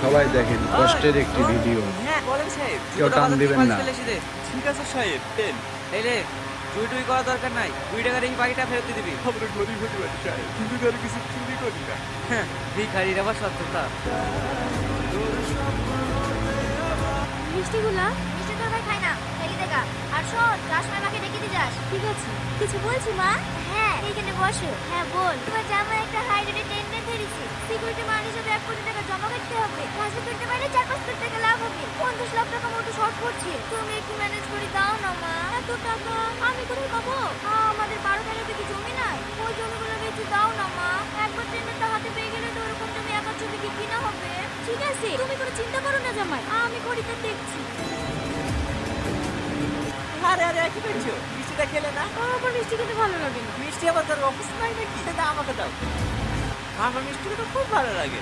সবাই দেখেন কষ্টের একটি ভিডিও। হ্যাঁ বলেন সাহেব। কেউ টান দিবেন না। ঠিক আছে সাহেব, দেন। এলে চুই টুই করা দরকার নাই, 2 টাকা রেখে বাকিটা ফেরত দিয়ে দিবি। আমরা গরিব হতে পারি সাহেব, কিন্তু কারো কিছু চুরি করি না। হ্যাঁ, ভিখারির আবার সত্যতা। মিষ্টিগুলা মিষ্টি তো ভাই খাই না, ফেলি দেখা। আর শোন, যাস সময় মাকে ডেকে দিয়ে যাস। ঠিক আছে, কিছু বলছি মা? হ্যাঁ, এইখানে বসো। হ্যাঁ বল। তোমার জামাই একটা হাই রেটে টেন্ডার ধরেছে, সিকিউরিটি মানি হিসেবে 1 কোটি টাকা জমা করতে হবে। কাজে করতে পারলে 4-5 কোটি টাকা লাভ হবে। 50 লাখ টাকা মতো শর্ট পড়ছে, তুমি একটু ম্যানেজ করে দাও না মা। এত টাকা আমি কোথায় পাবো? আমাদের 12-13 বিঘি জমি নাই, ওই জমিগুলো বেচে দাও না মা। একবার টেন্ডারটা হাতে পেয়ে গেলে তো ওরকম জমি 1-2 বিঘি কিনা হবে। ঠিক আছে, তুমি কোনো চিন্তা করো না জামাই, আমি খরিদটা দেখছি। আরে আরে কি করছো? মিষ্টিটা খেলে না? আমার মিষ্টি খেতে ভালো লাগে না। মিষ্টি আবার তোর অফিস নাই নাকি? দাও আমাকে দাও। আমার মিষ্টি খেতে খুব ভালো লাগে।